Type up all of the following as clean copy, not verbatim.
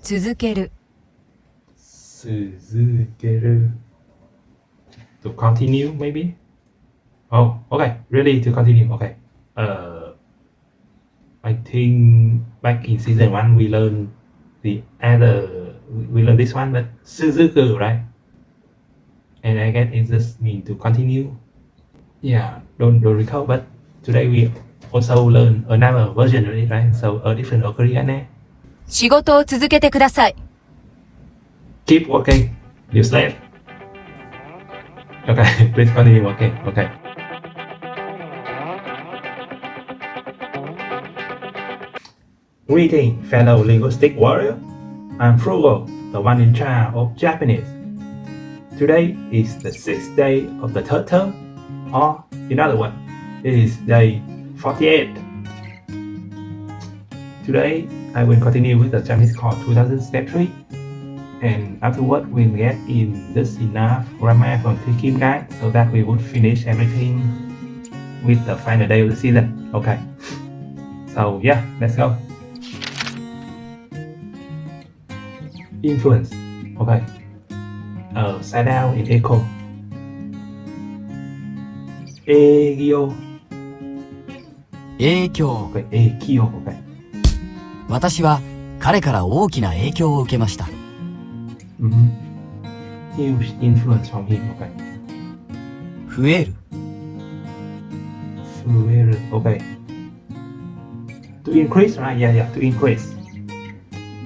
続ける。続ける to continue maybe. Oh, okay. Really to continue. Okay. I think back in season 1 we learned we learned this one, but 続く right? And I guess it just mean to continue. Yeah, don't recall, but today we also learn another version of it, right? So a different Korean. 仕事を続けてください。Keep working, you slave. Okay, please continue working. Okay. Greeting, fellow linguistic warrior. I'm Frugal, the one in charge of Japanese. Today is the 6th day of the third term, or in other words, it is day 48. Today, I will continue with the Japanese course 2000 step 3, and afterward we'll get in this enough grammar from the Kim guide so that we would finish everything with the final day of the season. Okay, so yeah, let's go. Influence. Okay. Side down in echo. Egyo. 影響。 Okay. Ekyo. Okay. 私は彼から大きな影響を受けました。Huge influence from him. Okay. 増える。増える. Okay. To increase, right? Yeah. To increase.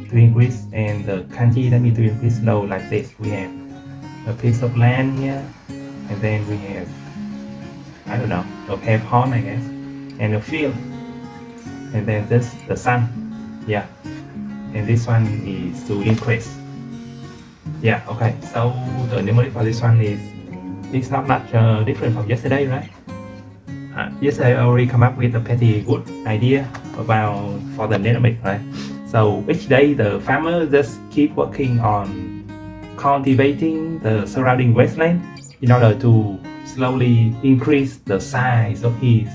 To increase, and the kanji that means to increase slow like this. We have a piece of land here, and then we have, I don't know, a pear pond, I guess, and a field, and then this the sun. Yeah, and this one is to increase. Yeah, okay. So the mnemonic for this one is it's not much different from yesterday, right? Yesterday I already come up with a pretty good idea about for the mnemonic, right? So each day the farmer just keep working on cultivating the surrounding wasteland in order to slowly increase the size of his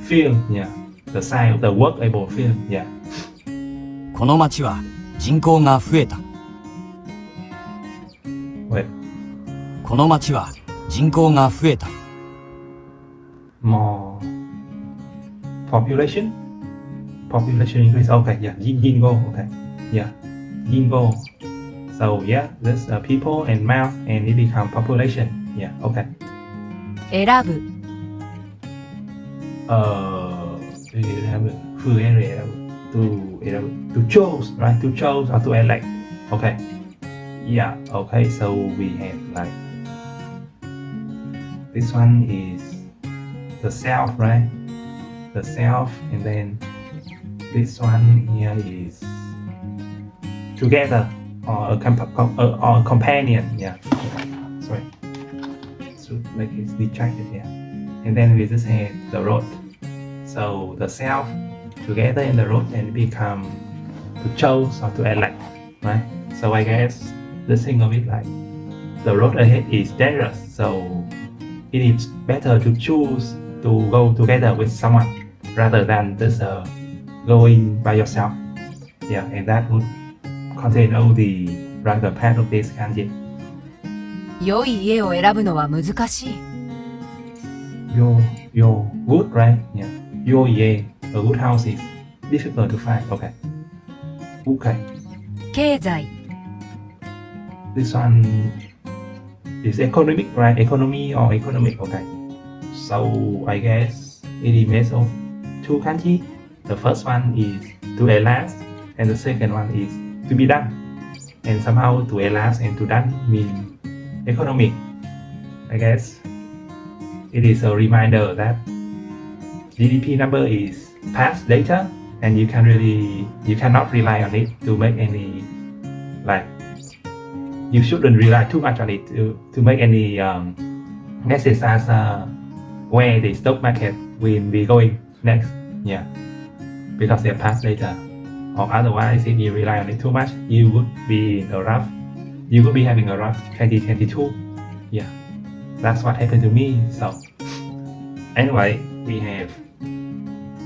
field. Yeah, the size of the workable field. Yeah. この町は人口が増えた。Wait. この町は人口が増えた。More population? Population increase. Okay, yeah. Jingo. Okay, yeah. Jingo. So yeah, there's people and mouth, and it become population. Yeah. Okay. 選ぶ。To choose, right? To choose or to elect. Okay. Yeah. Okay. So we have like this one is the self, right? The self, and then this one here is together or a companion. Yeah. Sorry. So like it's distracted here. And then we just have the road. So the self together in the road and become to choose or to elect, right? So I guess the thing of it like the road ahead is dangerous. So it is better to choose to go together with someone rather than just going by yourself. Yeah, and that would contain all the rather part of this kanji. 良い家を選ぶのは難しい。Your good, right? Yeah. Your a good house is difficult to find. Okay. Okay. 経済。This one is economic, right? Economy or economic. Okay. So I guess it is made of two kanji. The first one is to last, and the second one is to be done. And somehow to last and to done mean economic. I guess it is a reminder that GDP number is past data, and you cannot rely on it to make any you shouldn't rely too much on it to make any guesses as where the stock market will be going next. Yeah, because they're past data. Or otherwise, if you rely on it too much, you would be having a rough 2022. Yeah, that's what happened to me. So anyway, we have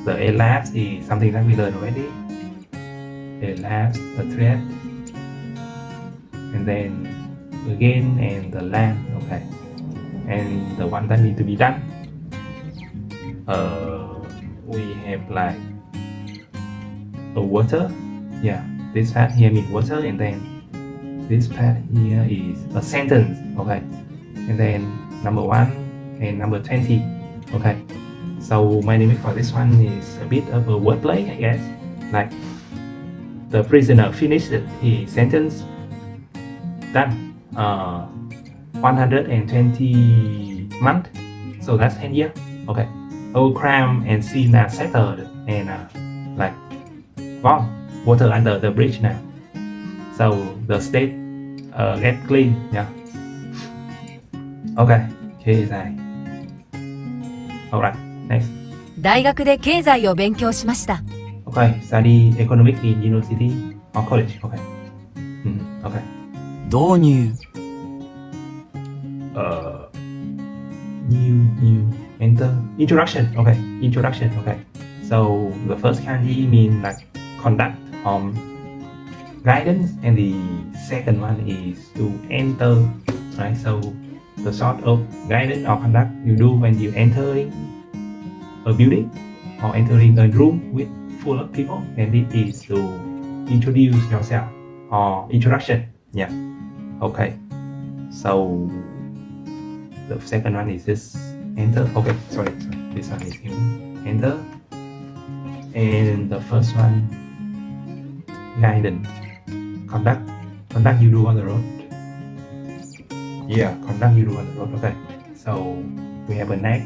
the elapse is something that we learned already, a last, a thread, and then again, and the lamp. Okay, and the one that need to be done. We have like a water. Yeah, this part here means water, and then this part here is a sentence. Okay, and then number 1 and number 20. Okay, so my name for this one is a bit of a wordplay, I guess. Like the prisoner finished his sentence. Done. 120 months. So that's 10 years. Okay. All crime and sin are settled and like gone. Water under the bridge now. So the state get clean. Yeah. Okay. Okay, alright. Next. 大学で経済を勉強しました。Okay. Study economics in university or college. Okay. Okay. 導入 New enter introduction. Okay, introduction. Okay, so the first kanji mean like conduct guidance, and the second one is to enter, right? So the sort of guidance or conduct you do when you entering a building or entering a room with full of people, and it is to introduce yourself or introduction. Yeah. Okay, so the second one is just enter. Okay, sorry. This one is enter, and the first one guidance, conduct you do on the road. Yeah, conduct you do on the road. Okay, so we have a neck,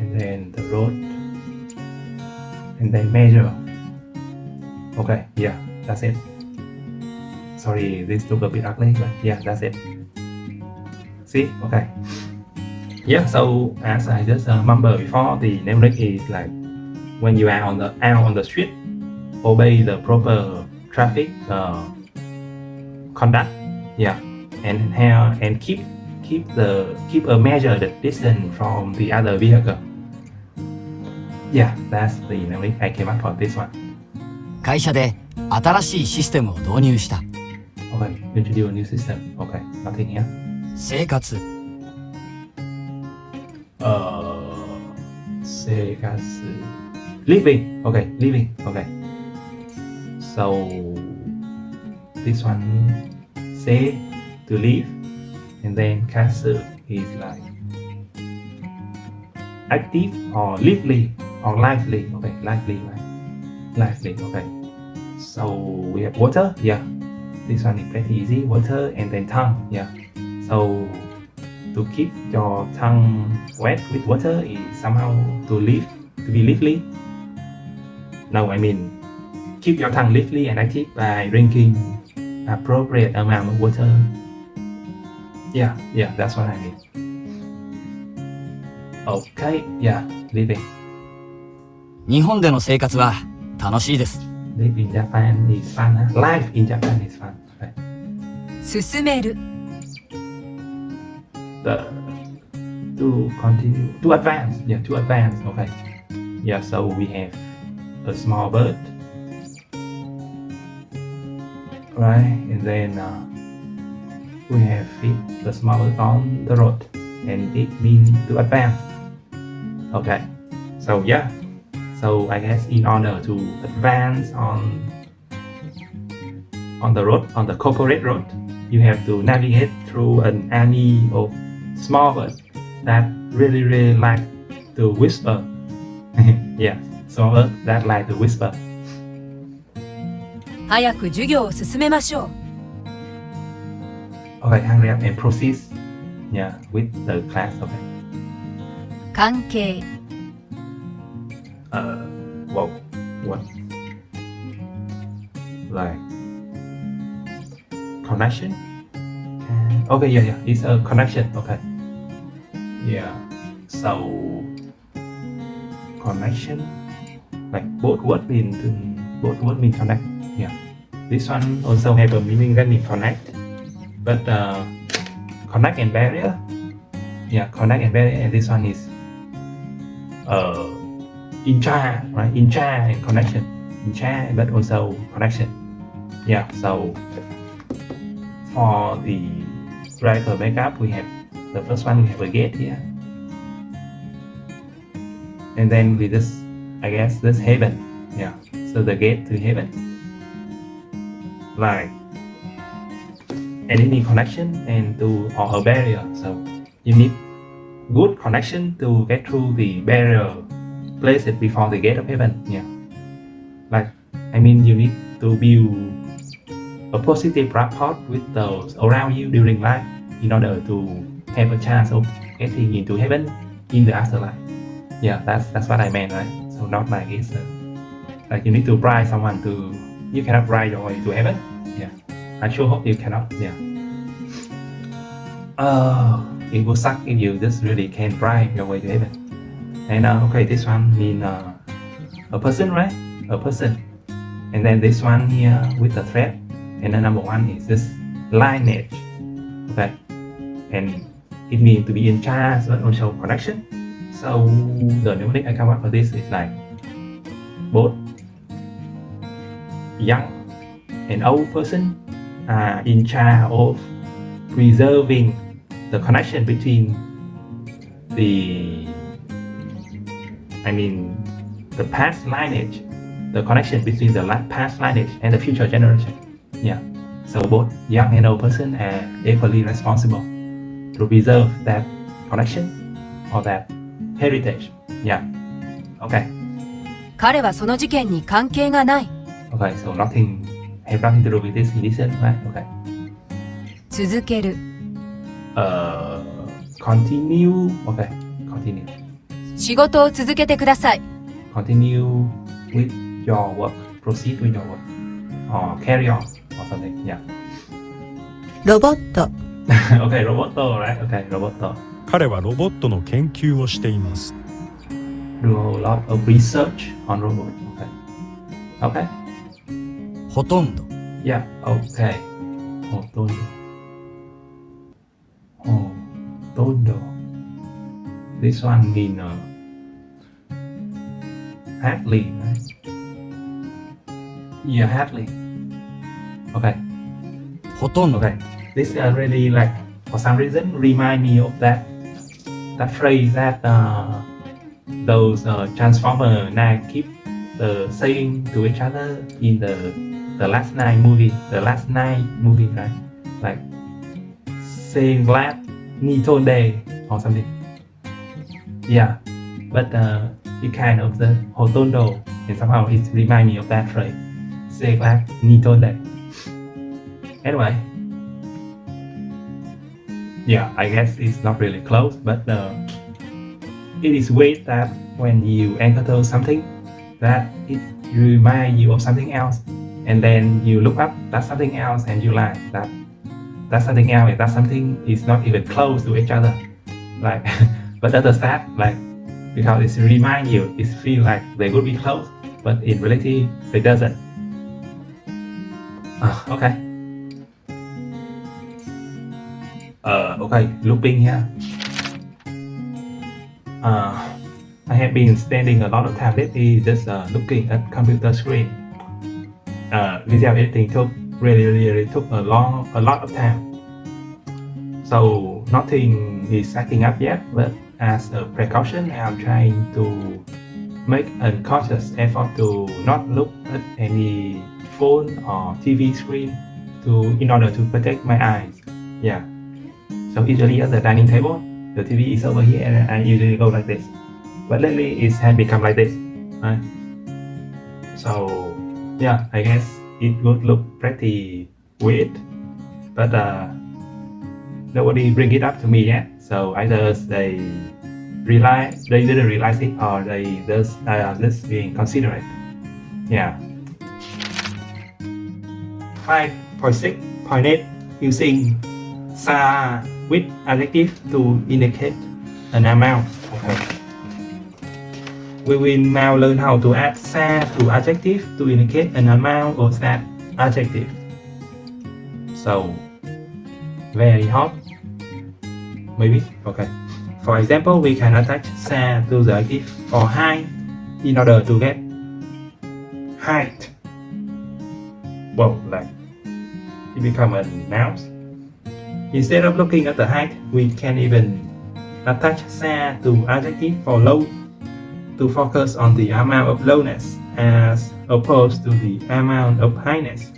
and then the road, and then measure. Okay, yeah, that's it. Sorry, this look a bit ugly, but yeah, that's it. See? Okay. Yeah, so as I just remember before, the mnemonic is like when you are out on the street, obey the proper traffic conduct. Yeah, and keep a measured distance from the other vehicle. Yeah, that's the mnemonic I came up for this one. 会社で新しいシステムを導入した。Okay, introduce a new system. Okay, nothing here. 生活 living. Okay, living. Okay. So this one say to live, and then katsu is like active or lively or lively. Okay, lively, right? Lively. Okay. So we have water. Yeah. This one is pretty easy. Water and then tongue. Yeah. So to keep your tongue wet with water is somehow to be lively. No, I mean keep your tongue lively and active by drinking appropriate amount of water. Yeah, that's what I mean. Okay, yeah, living. 日本での生活は楽しいです。Live in Japan is fun. Huh? Life in Japan is fun. Okay. 進める To continue, to advance. Yeah, to advance. Okay. Yeah, so we have a small bird, right? And then we have it, the small bird on the road, and it means to advance. Okay. So yeah. So I guess in order to advance on the road, on the corporate road, you have to navigate through an army of small birds that really like to whisper. Yeah, small birds that like to whisper. 早く授業を進めましょう Okay, hurry up and proceed. Yeah, with the class. Okay. 関係 Whoa, what? Like connection? Okay, yeah, it's a connection. Okay. Yeah. So connection, like both words mean connect. Yeah. This one also have a meaning that means connect, but connect and barrier. Yeah, connect and barrier, and this one is intra, right? Intra and connection. chat, but also connection. Yeah, so for the radical makeup, we have the first one, we have a gate here, and then with this, I guess this heaven. Yeah, so the gate to heaven, like enemy connection and to or a barrier. So you need good connection to get through the barrier placed before the gate of heaven. Yeah, like I mean you need to build a positive rapport with those around you during life in order to have a chance of getting into heaven in the afterlife. Yeah, that's what I meant, right? So not like it's like you need to bribe someone to, you cannot bribe your way to heaven. Yeah, I sure hope you cannot. Yeah. It would suck if you just really can't bribe your way to heaven. And okay, this one mean a person, right? A person. And then this one here with the thread. And then number one is this lineage. Okay. And it means to be in charge but also connection. So the mnemonic I come up for this is like both young and old person are in charge of preserving the connection between the past lineage, the connection between the past lineage and the future generation. Yeah, so both young and old person are equally responsible to preserve that connection or that heritage. Yeah, okay. 彼はその事件に関係がない。 Okay, so nothing have nothing to do with this in this sense, right? Okay. 続ける。Continue. Okay, continue. 仕事を続けてください。 Continue with your work. Proceed with your work. Or carry on or something. Yeah. ロボット、 Okay, roboto, right? Okay, roboto. 彼はロボットの研究をしています。 Do a lot of research on robot. Okay. Okay. ほとんど。 Yeah. Okay. Hotondo. Hotondo. This one mean hardly, right? Yeah, hardly. Okay. ほとんど。 Okay. This really like for some reason remind me of that phrase that those Transformer now keep saying to each other in the last night movie, right? Like saying glad Nito Day or something. Yeah, but it kind of the Hotondo, and somehow it remind me of that phrase. Say glad Nito Day. Anyway, yeah, I guess it's not really close, but it is weird that when you encounter something that it reminds you of something else, and then you look up that something else and you like that something else and that something is not even close to each other, like but that's sad, like because it reminds you, it feels like they would be close, but in reality it doesn't. Okay. Okay, looping here. I have been spending a lot of time lately just looking at computer screen. Visual editing really took a lot of time. So nothing is acting up yet, but as a precaution, I'm trying to make a conscious effort to not look at any phone or TV screen in order to protect my eyes. Yeah. So usually at the dining table, the TV is over here and I usually go like this. But lately it has become like this. Right? So yeah, I guess it would look pretty weird. But nobody bring it up to me yet. So either they didn't realize it, or they just being considerate. Yeah. 5.6.8 using sa with adjective to indicate an amount. Okay. We will now learn how to add sa to adjective to indicate an amount of that adjective. So, very hot. Maybe? Okay. For example, we can attach sa to the adjective for high in order to get height. Well, like it become a noun. Instead of looking at the height, we can even attach sa to adjective for low to focus on the amount of lowness as opposed to the amount of highness.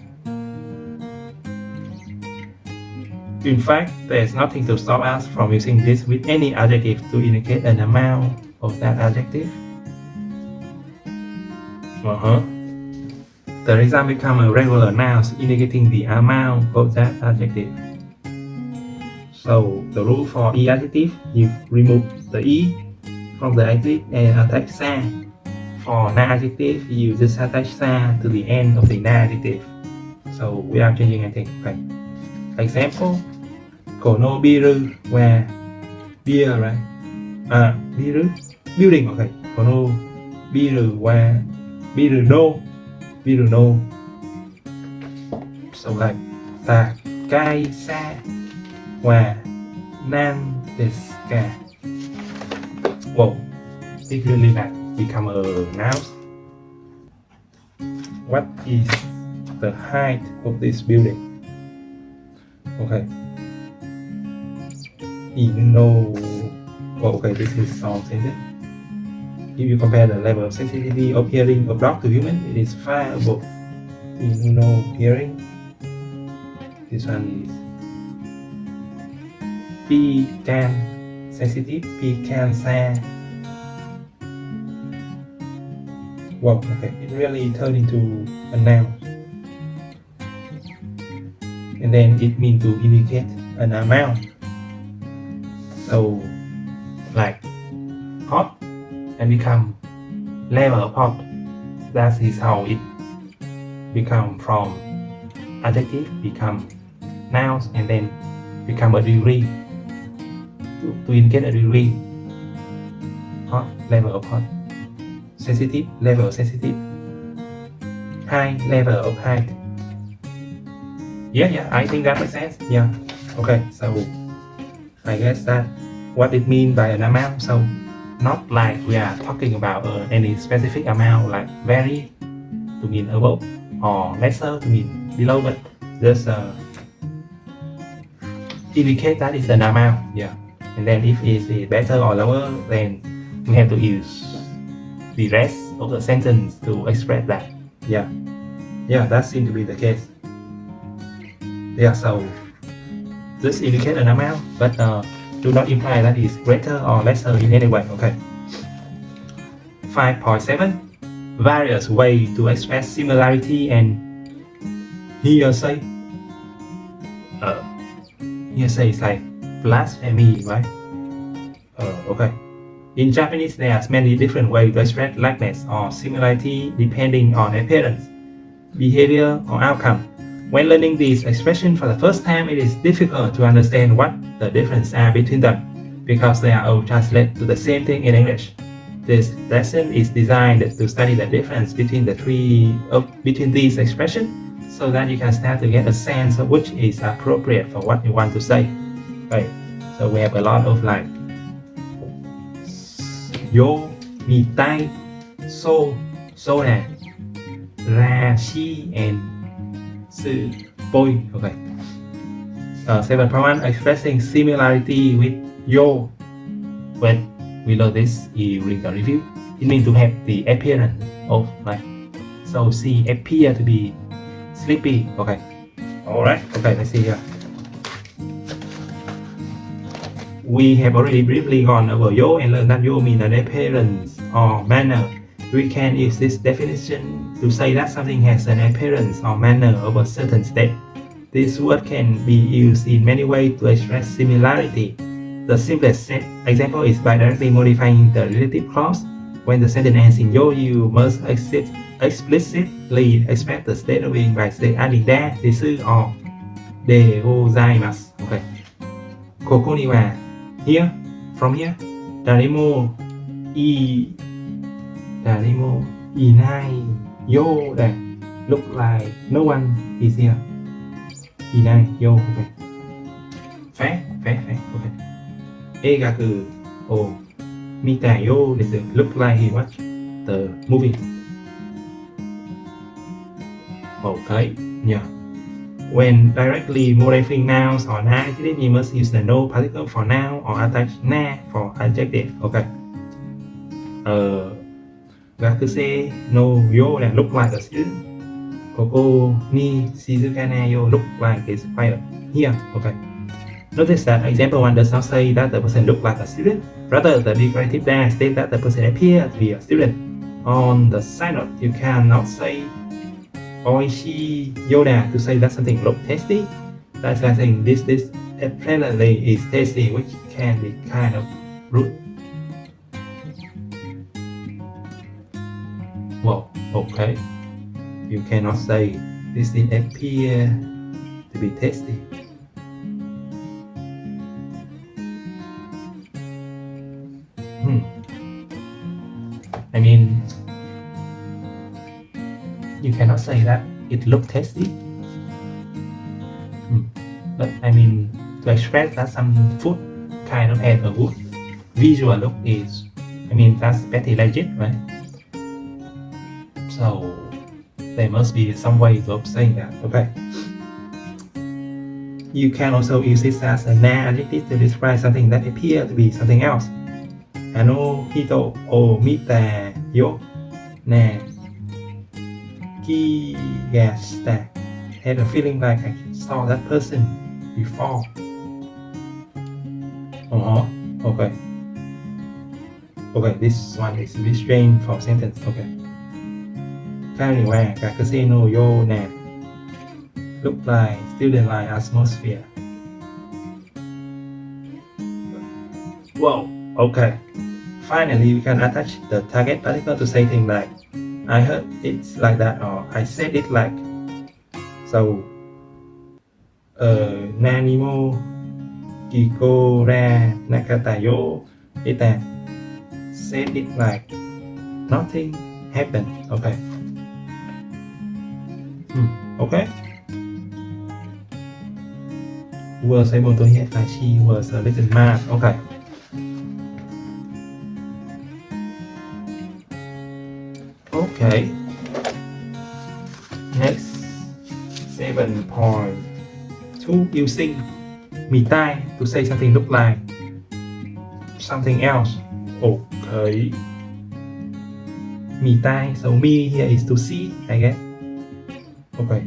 In fact, there's nothing to stop us from using this with any adjective to indicate an amount of that adjective. The result becomes a regular noun indicating the amount of that adjective. So the rule for e adjective, you remove the e from the adjective and attach sa. For na adjective, you just attach sa to the end of the na adjective. So without changing anything. Okay. Example: Kono biru, where beer, right? Biru, building. Okay. Kono biru, where biru no, biru no. So like takai sa, where nan desu ka. Whoa, it really like become a noun. What is the height of this building? Okay. Okay, this is song sentence. If you compare the level of sensitivity of hearing of dog to human, it is far above hearing. This one is pecan sensitive, pecan sa. Wow, okay, it really turned into a noun. And then it means to indicate an amount. So, like hot and become level of hot. That is how it become from adjective become nouns and then become a degree to indicate a degree. Hot, level of hot. Sensitive, level of sensitive. High, level of height. Yeah, I think that makes sense. Yeah. Okay, so I guess that what it means by an amount. So not like we are talking about any specific amount like very to mean above or lesser to mean below, but just indicate that it's an amount. Yeah. And then if it's better or lower, then we have to use the rest of the sentence to express that. Yeah, that seems to be the case. Yeah, so this indicate an amount, but do not imply that it's greater or lesser in any way. Okay. 5.7 Various way to express similarity and hearsay. Hearsay is like blasphemy, right? Okay. In Japanese, there are many different ways to express likeness or similarity depending on appearance, behavior, or outcome. When learning these expressions for the first time, it is difficult to understand what the differences are between them because they are all translated to the same thing in English. This lesson is designed to study the difference between between these expressions so that you can start to get a sense of which is appropriate for what you want to say. Okay, so we have a lot of like yo, mi tai, so that, ra, shi, and su, boy. Okay. 7.1 Expressing similarity with yo. When we learn this during the review, it means to have the appearance of like. So she appear to be sleepy. Okay. Alright. Okay, let's see here. We have already briefly gone over yo and learned that yo means an appearance or manner. We can use this definition to say that something has an appearance or manner of a certain state. This word can be used in many ways to express similarity. The simplest example is by directly modifying the relative clause. When the sentence ends in yo, you must explicitly express the state of being by adding da, desu, or de gozaimasu. Okay. Koko ni wa here, from here, darimo inai yo, that look like no one is here. Inai yo. Okay. Fair. Okay. Ega คือ 見たよ is look like he watched the movie. Okay, yeah. When directly modifying nouns or adjective, you must use the no particle for noun or attach na for adjective. Okay. Gakuse no yo là look like a student. Koko ni Shizukana yo look like is quiet here. Okay. Notice that example 1 does not say that the person look like a student. Rather, the declarative dash states that the person appears to be a student. On the side note, you cannot say Oishi Yoda to say that something looks tasty. That's like saying this apparently is tasty, which can be kind of rude. Well, okay. You cannot say this appear to be tasty. I mean, you cannot say that it looks tasty. But I mean, to express that some food kind of has a good visual look is, I mean, that's pretty legit, right? So there must be some way of saying that. Okay. You can also use this as a noun adjective to describe something that appears to be something else. Ano hito o mita yo na kigasta had a feeling like I saw that person before. Okay. Okay, this one is restrained from sentence. Okay. Carry ka casino yo na look like student like atmosphere. Whoa. Okay. Finally, we can attach the target particle to say things like I heard it's like that or I said it like. So, Nanimo Kiko Ra Nakatayo Ita said it like nothing happened. Okay. Okay. Was able to hear like she was a little mad. Okay. Okay. Next, 7.2, using mì tai to say something look like something else. Okay. Mì tai, so me here is to see, I guess. Okay.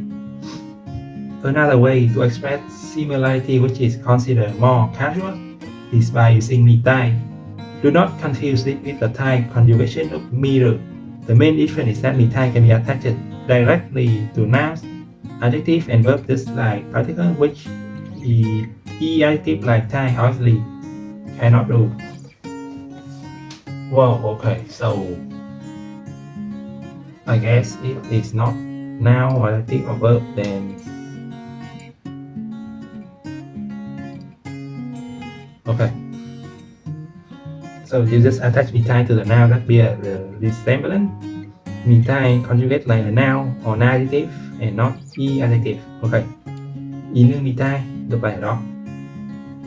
Another way to express similarity, which is considered more casual, is by using mì tai. Do not confuse it with the Thai conjugation of mirror. The main difference is that mì tai can be attached directly to nouns, adjective, and verb just like particle, which adjective like Thai obviously cannot do. Wow, okay, so I guess it is not noun or adjective or verb, then okay. So you just attach mì tai to the noun that be a resemblance. Mì tai conjugate like a noun or an adjective and not adjective. Okay. Inu mì tai look like a dog.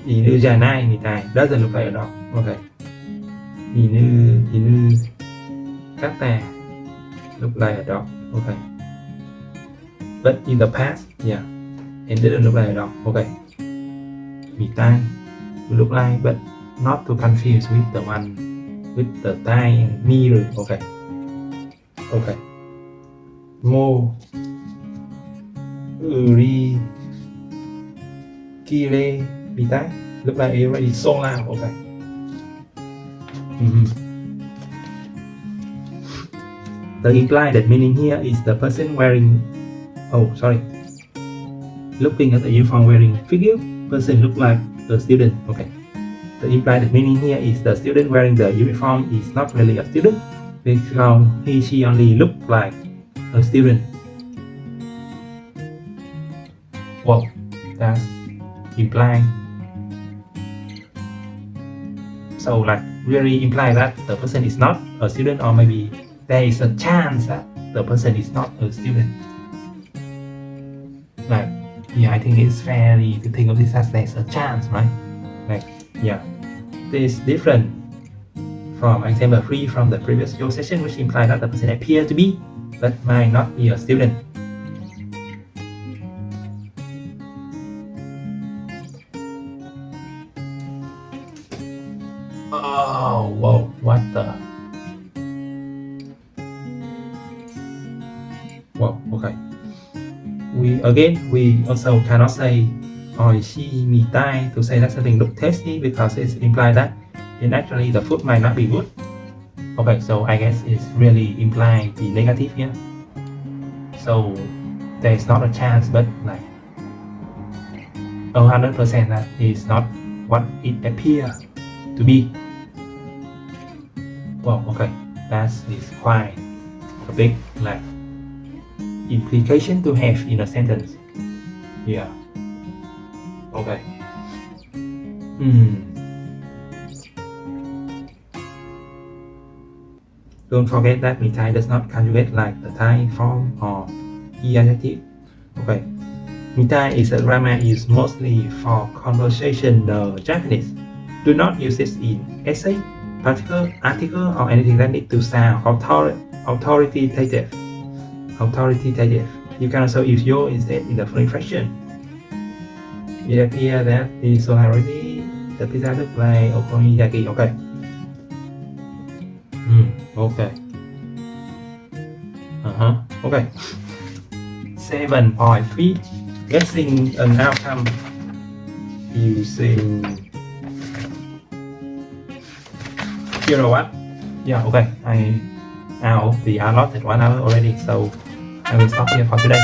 Inu janai mì tai doesn't look like a dog. Okay. Inu kata look like a dog. Okay. But in the past, yeah, it didn't look like a dog. Okay. Mì tai look like, but not to confuse with the one with the Thai mirror. Okay. Okay. Mo Uri Kire mì tai look like it already so loud. Okay. The implied meaning here is the person wearing looking at the uniform wearing figure. Person look like a student. Okay. The implied meaning here is the student wearing the uniform is not really a student because she only look like a student. Wow, that's implied. So like really imply that the person is not a student, or maybe there is a chance that the person is not a student. Like, yeah, I think it's fairly to think of this as there's a chance, right? Like, yeah, this is different from example 3 from the previous session, which implies that the person appears to be but might not be a student. Okay. We also cannot say oishi mitai to say that something look tasty because it implies that actually the food might not be good. Okay, so I guess it's really implying the negative here. So there is not a chance, but like 100% that is not what it appears to be. Well, okay, that is quite a big like implication to have in a sentence. Yeah. Okay. Don't forget that mitai does not conjugate like the Thai form or adjective. Okay. Mitai is a grammar used mostly for conversation Japanese. Do not use it in essay, particle, article, or anything that needs to sound authoritative. You can also use yo instead in the full fraction. It appears that the sonority the pizza look like okonomiyaki. Okay. Okay. Okay. 7.3 Guessing an outcome using kilowatt. Yeah, okay. I out the allotted 1 hour already, so I will stop here for today.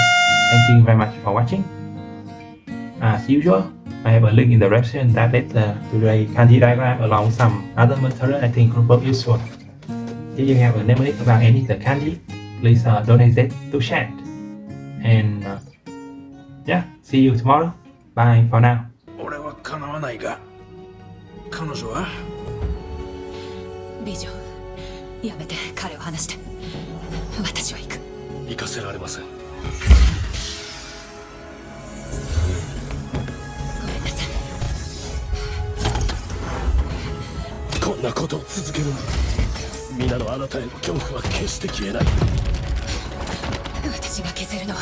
Thank you very much for watching. As usual, I have a link in the description that led to the kanji diagram along some other material I think will be useful. If you have a knowledge about any of the kanji, please don't hesitate to chat. And yeah, see you tomorrow. Bye for now. 俺はかなわないが、彼女は美女、やめて彼を離して。私は行く。行かせられません。ごめんなさい。こんなことを続けるんだ。皆のあなたへの恐怖は決して消えない。私が削るのは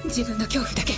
自分の恐怖だけ。